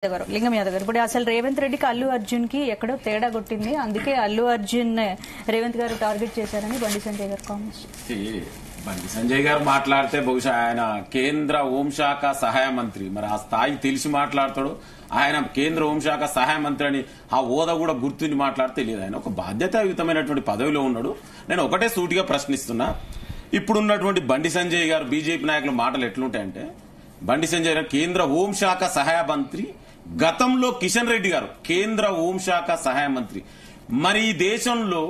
లింగం యాదవ్ గారు ఇప్పుడు అసలు రేవంత్ రెడ్డికి అల్లు అర్జున్ కి ఎక్కడో తేడా కొట్టింది. అందుకే అల్లు అర్జున్ రేవంత్ గారు టార్గెట్ చేశారని బండి సంజయ్ గారు కామెంట్స్. బండి సంజయ్ గారు మాట్లాడితే బహుశా ఆయన కేంద్ర హోంశాఖ సహాయ మంత్రి, మరి ఆ స్థాయి తెలిసి మాట్లాడతాడు. ఆయన కేంద్ర హోంశాఖ సహాయ మంత్రి అని ఆ హోదా కూడా గుర్తుండి మాట్లాడితే తెలియదు. ఆయన ఒక బాధ్యతాయుతమైనటువంటి పదవిలో ఉన్నాడు. నేను ఒకటే సూటిగా ప్రశ్నిస్తున్నా, ఇప్పుడున్నటువంటి బండి సంజయ్ గారు బీజేపీ నాయకుల మాటలు ఎట్లుంటాయంటే, బండి సంజయ్ గారు కేంద్ర హోంశాఖ సహాయ మంత్రి, గతంలో కిషన్ రెడ్డి గారు కేంద్ర హోంశాఖ సహాయ మంత్రి. మరి ఈ దేశంలో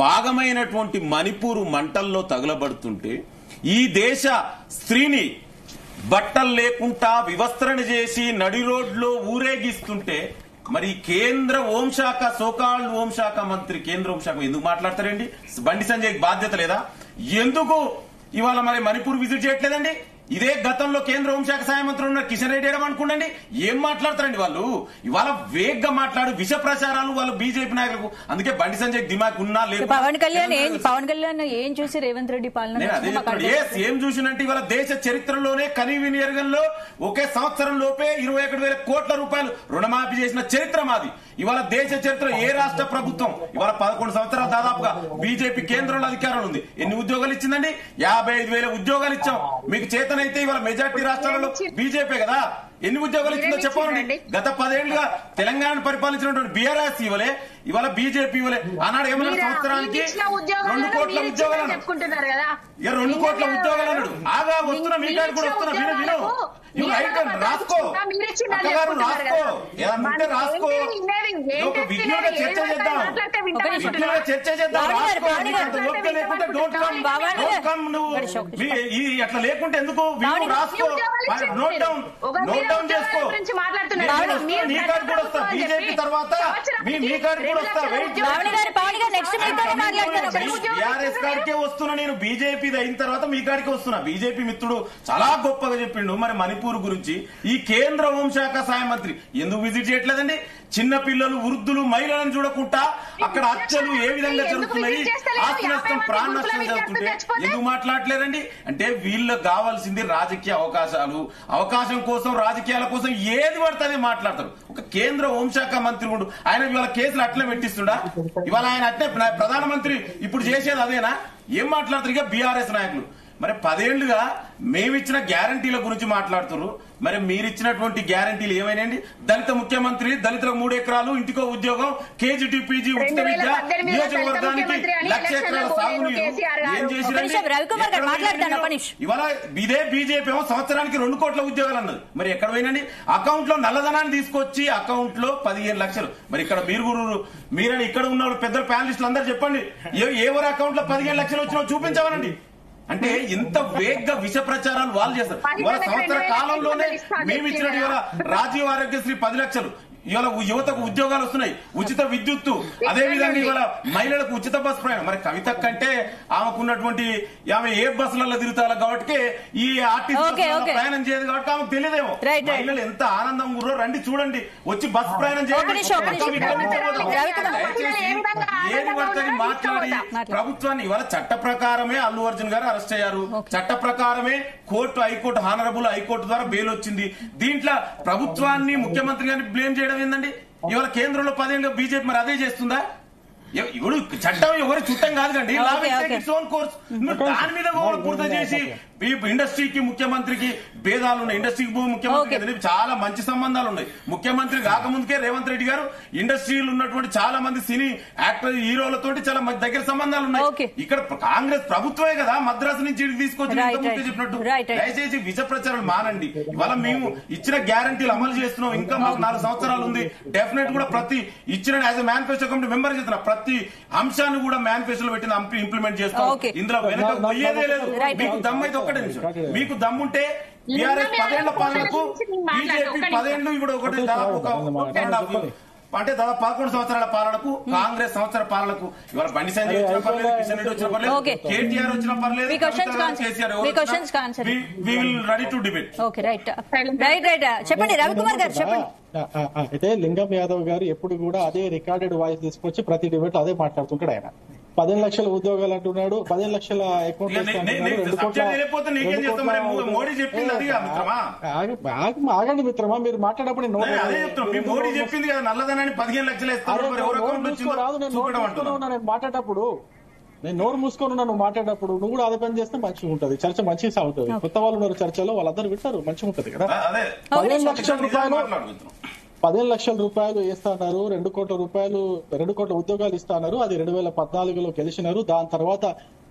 భాగమైనటువంటి మణిపూర్ మంటల్లో తగులబడుతుంటే ఈ దేశ స్త్రీని బట్టలు లేకుండా వివస్త్రణ చేసి నడి రోడ్లో ఊరేగిస్తుంటే మరి కేంద్ర హోంశాఖ సోకాళ్ళు హోంశాఖ మంత్రి కేంద్ర హోంశాఖ ఎందుకు మాట్లాడతారండి? బండి సంజయ్ బాధ్యత లేదా? ఎందుకు ఇవాళ మరి మణిపూర్ విజిట్ చేయట్లేదండి? ఇదే గతంలో కేంద్ర హోంశాఖ సహాయ మంత్రి ఉన్న కిషన్ రెడ్డి అనుకోండి, ఏం మాట్లాడతారండి వాళ్ళు? ఇవాళ వేగ్గా మాట్లాడు విష ప్రచారాలు వాళ్ళు బీజేపీ నాయకులకు. అందుకే బండి సంజయ్ దిమాగ్ ఉన్నా లేదు. పవన్ కళ్యాణ్ ఏం చూసి రేవంత్ రెడ్డి పాలన ఏం చూసినంటే ఇవాళ దేశ చరిత్రలోనే కనీవిని ఎరగంలో ఒకే సంవత్సరం లోపే 21,000 కోట్ల రూపాయలు రుణమాఫీ చేసిన చరిత్ర మాది. ఇవాళ దేశ చరిత్ర ఏ రాష్ట్ర ప్రభుత్వం ఇవాళ 11 సంవత్సరాలు దాదాపుగా బీజేపీ కేంద్రంలో అధికారంలో ఉంది. ఎన్ని ఉద్యోగాలు ఇచ్చిందండి? 55,000 ఉద్యోగాలు ఇచ్చాం. మీకు చేతనైతే ఇవాళ మెజార్టీ రాష్ట్రాలలో బీజేపీ కదా. ఎన్ని ఉద్యోగాలు ఇచ్చిందో చెప్పండి. గత 10 ఏళ్లుగా తెలంగాణ పరిపాలించినటువంటి బీఆర్ఎస్ ఇవ్వలే, ఇవాళ బీజేపీ ఇవ్వలే. ఆనాడు ఏమన్నా సంవత్సరానికి 2 కోట్ల ఉద్యోగాలు అన్నాడు. 2 కోట్ల ఉద్యోగాలు అన్నాడు. ఆగా వస్తున్నా, మీ కాడ కూడా వస్తున్నా. విను రాసుకో, అక్కగారు రాసుకో, ఏదంటే రాసుకో. ఒక విజ్ఞులుగా చర్చ చేద్దాం, విజ్ఞులుగా చర్చ చేద్దాం. రాసుకో, ఓపిక లేకుంటే డోంట్ కమ్. నువ్వు అట్లా లేకుంటే ఎందుకు? విను, రాసుకో, నోట్ డౌన్ చేసుకో. మీ కాడ కూడా వస్తా, బీజేపీ తర్వాత మీ కాడ కూడా వస్తా. టీఆర్ఎస్ కాడికే వస్తున్నా నేను, బీజేపీ అయిన తర్వాత మీ కాడికే వస్తున్నా. బీజేపీ మిత్రుడు చాలా గొప్పగా చెప్పిండు మరి మణిపూర్ గురించి. ఈ కేంద్ర హోంశాఖ సహాయ మంత్రి ఎందుకు విజిట్ చేయట్లేదండి? చిన్న పిల్లలు, వృద్ధులు, మహిళలను చూడకుండా అక్కడ హత్యలు ఏ విధంగా జరుగుతున్నాయి, ఆస్తి నష్టం, ప్రాణ నష్టం జరుగుతుంటే ఎందుకు మాట్లాడలేదండి? అంటే వీళ్ళకి కావాల్సింది రాజకీయ అవకాశాలు. అవకాశం కోసం, రాజకీయాల కోసం ఏది పడితే మాట్లాడతారు. ఒక కేంద్ర హోంశాఖ మంత్రి ఉండు, ఆయన ఇవాళ కేసులు అట్లే పెట్టిస్తుడా? ఇవాళ ఆయన అట్లే ప్రధానమంత్రి ఇప్పుడు చేసేది అదేనా? ఏం మాట్లాడతారు ఇక బీఆర్ఎస్ నాయకులు? మరి 10 ఏళ్లుగా మేమిచ్చిన గ్యారంటీల గురించి మాట్లాడుతున్నారు. మరి మీరిచ్చినటువంటి గ్యారంటీలు ఏమైనాయండి? దళిత ముఖ్యమంత్రి, దళితులకు 3 ఎకరాలు, ఇంటికో ఉద్యోగం, కేజీ పీజీ ఉచిత విద్య, నియోజకవర్గానికి 1,00,000 ఎకరాల సాగునీరు. ఏం చేసిరండి? ఇవాళ ఇదే బీజేపీ సంవత్సరానికి 2 కోట్ల ఉద్యోగాలు అన్నది. మరి ఎక్కడ పోయినండి? అకౌంట్ లో నల్లధనాన్ని తీసుకొచ్చి అకౌంట్ లో 15 లక్షలు. మరి ఇక్కడ మీరని ఇక్కడ ఉన్న పెద్ద ప్యానలిస్టులు అందరూ చెప్పండి, ఎవరి అకౌంట్ లో 15 లక్షలు వచ్చినా చూపించవనండి. అంటే ఇంత వేగ్గా విష ప్రచారాలు వాళ్ళు చేస్తారు. ఇవాళ సంవత్సర కాలంలోనే మేమిచ్చినట్టు ఇవాళ రాజీవ్ ఆరోగ్యశ్రీ 10 లక్షలు, ఇవాళ యువతకు ఉద్యోగాలు వస్తున్నాయి, ఉచిత విద్యుత్తు, అదేవిధంగా ఇవాళ మహిళలకు ఉచిత బస్ ప్రయాణం. మరి కవిత కంటే ఆమెకున్నటువంటి ఆమె ఏ బస్సులలో తిరుగుతారు కాబట్టి ఈ ఆర్టీసీ ప్రయాణం చేయదు కాబట్టి ఆమెకు తెలియదేమో. మహిళలు ఎంత ఆనందం గురో రండి చూడండి, వచ్చి బస్ ప్రయాణం చేయండి. ఏది పడుతుంది మాట్లాడి ప్రభుత్వాన్ని. ఇవాళ చట్ట ప్రకారమే అల్లు అర్జున్ గారు అరెస్ట్ అయ్యారు. చట్ట ప్రకారమే కోర్టు, హైకోర్టు, హానరబుల్ హైకోర్టు ద్వారా బెయిల్ వచ్చింది. దీంట్లో ప్రభుత్వాన్ని, ముఖ్యమంత్రి గారిని బ్లేమ్ చేయడం ఏందండి? ఇవాళ కేంద్రంలో 10 ఏళ్ళుగా బీజేపీ మరి అదే చేస్తుందా? ఇప్పుడు చట్టం ఎవరి చుట్టం కాదు కండి, కోర్స్. దాని మీద పూర్తి చేసి ఇండస్ట్రీకి, ముఖ్యమంత్రికి భేదాలు ఉన్నాయి. ఇండస్ట్రీకి ముఖ్యమంత్రి చాలా మంచి సంబంధాలు ఉన్నాయి. ముఖ్యమంత్రి కాకముందుకే రేవంత్ రెడ్డి గారు ఇండస్ట్రీలు ఉన్నటువంటి చాలా మంది సినీ యాక్టర్, హీరోలతో చాలా దగ్గర సంబంధాలు ఉన్నాయి. ఇక్కడ కాంగ్రెస్ ప్రభుత్వమే కదా మద్రాసు నుంచి తీసుకొచ్చి చెప్పినట్టు. దయచేసి విష ప్రచారాలు మానండి. ఇవాళ మేము ఇచ్చిన గ్యారంటీలు అమలు చేస్తున్నాం. ఇంకా మాకు 4 సంవత్సరాలు ఉంది. డెఫినెట్ కూడా ప్రతి ఇచ్చిన యాజ్ మేనిఫెస్టో కమిటీ మెంబర్ చేస్తున్నా ప్రతి అంశాన్ని కూడా మేనిఫెస్టోలో పెట్టిన ఇంప్లిమెంట్ చేస్తాం. ఇందులో వెనక పోయేదే లేదు. మీకు దమ్మైతే ఒక్కటే నిమిషం, మీకు దమ్ముంటే టీఆర్ఎస్ 10 ఏళ్ల పాలనకు, బీజేపీ 10 ఏళ్లు ఇప్పుడు ఒకటి దాదాపు అంటే దాదాపు 11 సంవత్సరాల పాలనకు, కాంగ్రెస్ సంవత్సర పాలనకు ఇవాళ బండి సంజయ్ వచ్చిన పర్లేదు, కిషన్ రెడ్డి వచ్చిన పర్లేదు, కేటీఆర్ వచ్చిన పర్లేదు, రెడీ టు డిబేట్. చెప్పండి రవికుమార్ గారు, చెప్పండి. అయితే లింగం యాదవ్ గారు ఎప్పుడు కూడా అదే రికార్డెడ్ వాయిస్ తీసుకొచ్చి ప్రతి డిబేట్ అదే మాట్లాడుతుంటాడు ఆయన. 15 లక్షల ఉద్యోగాలు అంటున్నాడు, 15 లక్షల అకౌంట్ ఆగండి మిత్రమా, మీరు మాట్లాడప్పుడు మోడీ చెప్పింది కదా నల్లధనాన్ని 15 లక్షలు రాదు. నేను మాట్లాడేటప్పుడు నేను నోరు మూసుకొని ఉన్నాను, మాట్లాడేటప్పుడు నువ్వు కూడా అదే పని చేస్తే మంచిగా ఉంటది, చర్చ మంచిగా సాగుతుంది. కొత్త వాళ్ళు ఉన్నారు చర్చలో, వాళ్ళందరూ వింటారు, మంచిగా ఉంటది కదా. 15 లక్షల రూపాయలు వేస్తా అన్నారు, 2 కోట్ల ఉద్యోగాలు ఇస్తా అన్నారు. అది 2014లో గెలిచినారు. దాని తర్వాత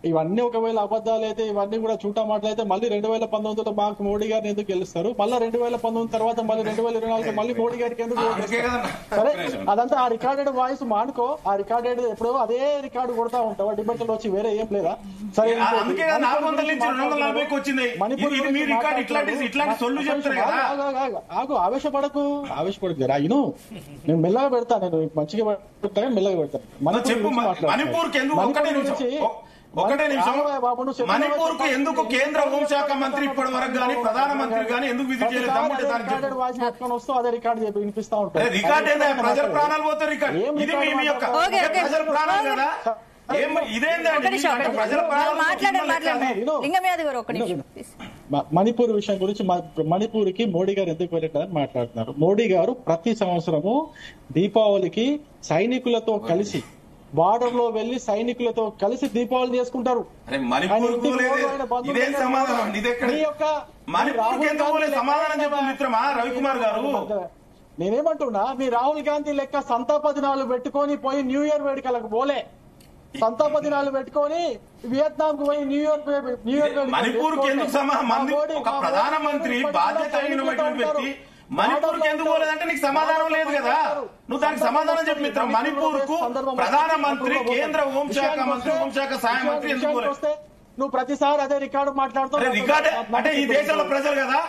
ఇవన్నీ ఒకవేళ అబద్ధాలు అయితే, ఇవన్నీ కూడా చూటా మాటలైతే మళ్ళీ 2019లో మాకు మోడీ గారిని ఎందుకు గెలుస్తారు? మళ్ళీ 2019 తర్వాత మళ్ళీ 2024 మళ్ళీ మోడీ గారికి ఎందుకు సరే, అదంతా ఆ రికార్డెడ్ వాయిస్ మానుకో. ఆ రికార్డెడ్ ఎప్పుడో అదే రికార్డు కొడతా ఉంటావా? డిబేట్ లో వచ్చి వేరే ఏం లేదా? సరే, ఆవేశపడకు రాయిను. నేను మెల్లగా పెడతా, నేను మంచిగా పెడతా, మెల్లగా పెడతాను. ఒకటే నిమిషం, మణిపూర్ కు ఎందుకు కేంద్ర హోంశాఖ మంత్రి ఇప్పటి వరకు కానీ ప్రధానమంత్రి కానీ ఎందుకు విజిట్ చేయలేదు? అదే రికార్డు చెప్పి వినిపిస్తా ఉంటారు. రికార్డ్ ఏందా? ప్రజల ప్రాణాలు పోతే రికార్డ్ ఇది మీ యొక్క ప్రజల ప్రాణాలు కదా. మణిపూర్ విషయం గురించి, మణిపూర్ కి మోడీ గారు ఎందుకు వెళ్ళారని మాట్లాడుతున్నారు. మోడీ గారు ప్రతి సంవత్సరము దీపావళికి సైనికులతో కలిసి బార్డర్ లో వెళ్లి సైనికులతో కలిసి దీపావళి చేసుకుంటారు. రవికుమార్ గారు, నేనేమంటున్నా, మీ రాహుల్ గాంధీ లెక్క సంతాప దినాలు పెట్టుకొని పోయి న్యూ ఇయర్ వేడుకలకు పోలే, సంతాప దినాలు పెట్టుకొని వియత్నాం కు పోయి న్యూ ఇయర్ మణిపూర్ కు ఎందుకు ఒక ప్రధానమంత్రి బాధ్యత అయినటువంటి వ్యక్తి మణిపూర్ కు ఎందుకు పోలేదంటే నీకు సమాధానం లేదు కదా. నువ్వు దానికి సమాధానం చెప్పి మిత్రం. మణిపూర్ కు ప్రధానమంత్రి, కేంద్ర హోంశాఖ మంత్రి, హోంశాఖ సహాయ మంత్రి ఎందుకు పోలేదు? నువ్వు ప్రతిసారి అదే రికార్డు మాట్లాడుతావు. రికార్డు అంటే ఈ దేశంలో ప్రజలు కదా,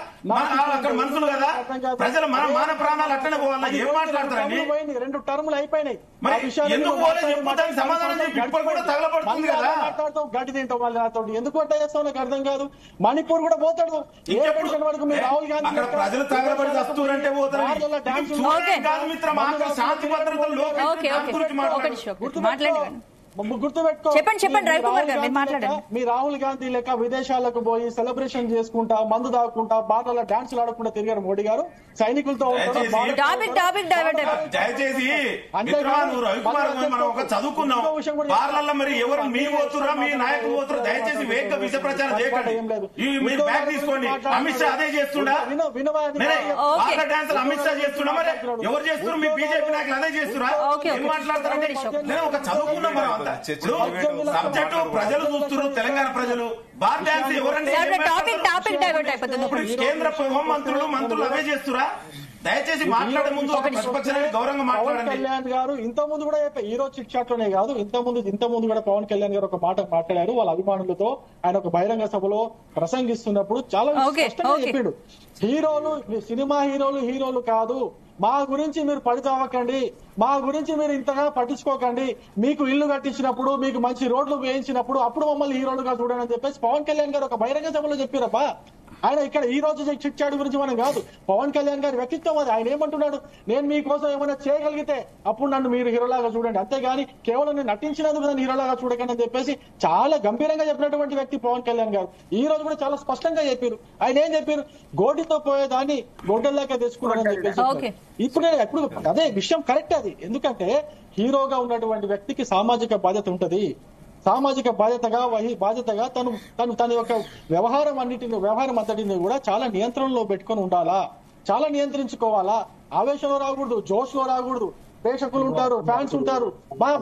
అక్కడ మనుషులు కదా, ప్రజలు మన ప్రాణాలు అట్లనే పోవాలా? ఏం మాట్లాడతారండి? 2 టర్ములు అయిపోయినాయి. ఎందుకు పోలేదు చెప్పు, దానికి సమాధానం చెప్పి. ఇప్పుడు కూడా తగలబడుతుంది కదా. మాట్లాడతావు, గడ్డి తింటావు మళ్ళీ నాతో. ఎందుకు అట్లా చేస్తావు నాకు అర్థం కాదు. మణిపూర్ కూడా పోతాడు వరకు. మీరు రాహుల్ గాంధీ ప్రజలు తగలబడి వస్తువులంటే పోతారు కాదు మిత్రం. శాంతి భద్రతలు గుర్తుపెట్టుకో. చెప్పండి రవికుమార్ గారు, మీరు మాట్లాడండి. మీ రాహుల్ గాంధీ లెక్క విదేశాలకు పోయి సెలబ్రేషన్ చేసుకుంటా, మందు దాక్కుంటా, బాటల డాన్సులు ఆడకుండా తిరిగారు మోడీ గారు. సైనికులతో దయచేసి చదువుకున్నాం బార్లలో మరి ఎవరు మీ పోతురా, మీ నాయకులు పోతురా? దయచేసి వేగ విష ప్రచారం చేయకండి. మీరు బ్యాగ్ తీసుకోండి. అమిత్ షా అదే చేస్తుండా? బార్ల డాన్సులు అమిత్ షా చేస్తున్నా? మరి ఎవరు చేస్తున్నారు? మీ బీజేపీ నాయకులు అదే చేస్తున్నా? ఏం మాట్లాడతారంటే నేను ఒక చదువుకున్నాం. మనం అంతా సబ్జెక్టు ప్రజలు చూస్తున్నారు, తెలంగాణ ప్రజలు. బార్ డాన్స్ ఎవరంటే కేంద్ర మంత్రులు అవే చేస్తురా? దయచేసి మాట్లాడే ముందు ఒక ప్రతిపక్షాన్ని గౌరవంగా మాట్లాడండి. కళ్యాణ్ గారు ఇంత ముందు కూడా ఈ రోజు చిట్ చాట్ లోనే కాదు, ఇంత ముందు కూడా పవన్ కళ్యాణ్ గారు ఒక మాట మాట్లాడారు వాళ్ళ అభిమానులతో. ఆయన ఒక బహిరంగ సభలో ప్రసంగిస్తున్నప్పుడు చాలా స్పష్టంగా చెప్పాడు, హీరోలు, సినిమా హీరోలు కాదు, మా గురించి మీరు పడితవ్వకండి, మా గురించి మీరు ఇంతగా పట్టించుకోకండి, మీకు ఇల్లు కట్టించినప్పుడు, మీకు మంచి రోడ్లు వేయించినప్పుడు అప్పుడు మమ్మల్ని హీరోలుగా చూడండి అని చెప్పేసి పవన్ కళ్యాణ్ గారు ఒక బహిరంగ సభలో చెప్పారబ్బా. ఆయన ఇక్కడ ఈ రోజు చిట్చాడు గురించి మనం కాదు, పవన్ కళ్యాణ్ గారి వ్యక్తిత్వం అది. ఆయన ఏమంటున్నాడు, నేను మీకోసం ఏమైనా చేయగలిగితే అప్పుడు నన్ను మీరు హీరోలాగా చూడండి, అంతేగాని కేవలం నేను నటించినందుకు నన్ను హీరోలాగా చూడకండి అని చెప్పేసి చాలా గంభీరంగా చెప్పినటువంటి వ్యక్తి పవన్ కళ్యాణ్ గారు. ఈ రోజు కూడా చాలా స్పష్టంగా చెప్పారు. ఆయన ఏం చెప్పారు, గోటితో పోయేదాన్ని గొడ్డల్లాగా తెచ్చుకున్నారని చెప్పేసి. ఇప్పుడు అదే విషయం కరెక్ట్ అది. ఎందుకంటే హీరోగా ఉన్నటువంటి వ్యక్తికి సామాజిక బాధ్యత ఉంటది. సామాజిక బాధ్యతగా తన యొక్క వ్యవహారం అంతటిని కూడా చాలా నియంత్రణలో పెట్టుకొని ఉండాలా, చాలా నియంత్రించుకోవాలా. ఆవేశంలో రాకూడదు, జోష్ లో రాకూడదు. ప్రేక్షకులు ఉంటారు, ఫ్యాన్స్ ఉంటారు,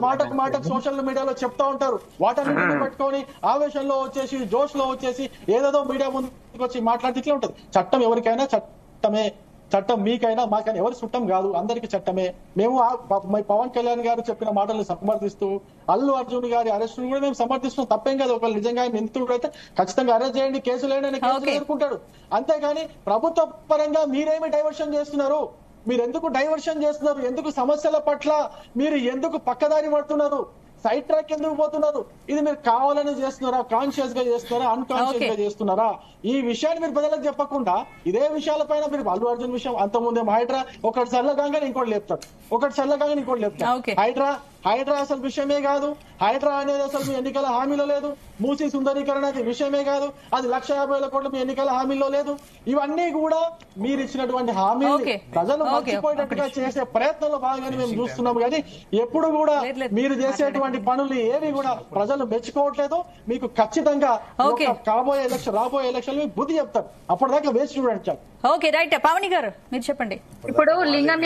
మాటకు సోషల్ మీడియాలో చెప్తా ఉంటారు. వాటన్నింటిని పెట్టుకొని ఆవేశంలో వచ్చేసి, జోష్ లో వచ్చేసి ఏదేదో మీడియా ముందుకు వచ్చి మాట్లాడితే ఇట్లా ఉంటది. చట్టం ఎవరికైనా చట్టమే, చట్టం మీకైనా మాకైనా ఎవరి చుట్టం కాదు, అందరికి చట్టమే. మేము పవన్ కళ్యాణ్ గారు చెప్పిన మాటలను సమర్థిస్తూ, అల్లు అర్జున్ గారి అరెస్ట్ కూడా మేము సమర్థిస్తున్నాం. తప్పేం కాదు. ఒకళ్ళు నిజంగా నిందితుడు అయితే ఖచ్చితంగా అరెస్ట్ చేయండి, కేసులు వేయండి, కేసులు ఎదుర్కొంటాడు. అంతేగాని ప్రభుత్వ పరంగా మీరేమి డైవర్షన్ చేస్తున్నారు, మీరు ఎందుకు డైవర్షన్ చేస్తున్నారు, ఎందుకు సమస్యల పట్ల మీరు ఎందుకు పక్కదారి పడుతున్నారు, సైడ్ ట్రాక్ ఎందుకు పోతున్నారు? ఇది మీరు కావాలని చేస్తున్నారా, కాన్షియస్ గా చేస్తున్నారా, అన్కాన్షియస్ గా చేస్తున్నారా? ఈ విషయాన్ని మీరు ప్రజలకు చెప్పకుండా ఇదే విషయాలపైన మీరు అల్లు అర్జున్ విషయం అంతకుముందే హైడ్రా ఒకటి చల్లగానే ఇంకోటి లేపుతారు, ఒకటి చల్లగానే ఇంకోటి లేపుతారు. హైడ్రా అసలు విషయమే కాదు. హైడ్రా అనేది అసలు మీ ఎన్నికల హామీలో లేదు. మూసీ సుందరీకరణ అనేది విషయమే కాదు. అది 1,50,000 కోట్లు మీ ఎన్నికల హామీలో లేదు. ఇవన్నీ కూడా మీరు ఇచ్చినటువంటి హామీలు ప్రజలు మర్చిపోయేటట్టుగా చేసే ప్రయత్నంలో భాగంగానే మేము చూస్తున్నాం. కానీ ఎప్పుడు కూడా మీరు చేసేటువంటి పనులు ఏవి కూడా ప్రజలు మెచ్చుకోవట్లేదు. మీకు ఖచ్చితంగా రాబోయే ఎలక్షన్ బుద్ధి చెప్తారు. అప్పటిదాకా వేసి చూడండి. Okay right. పావని గారు మీరు చెప్పండి. ఇప్పుడు లింగం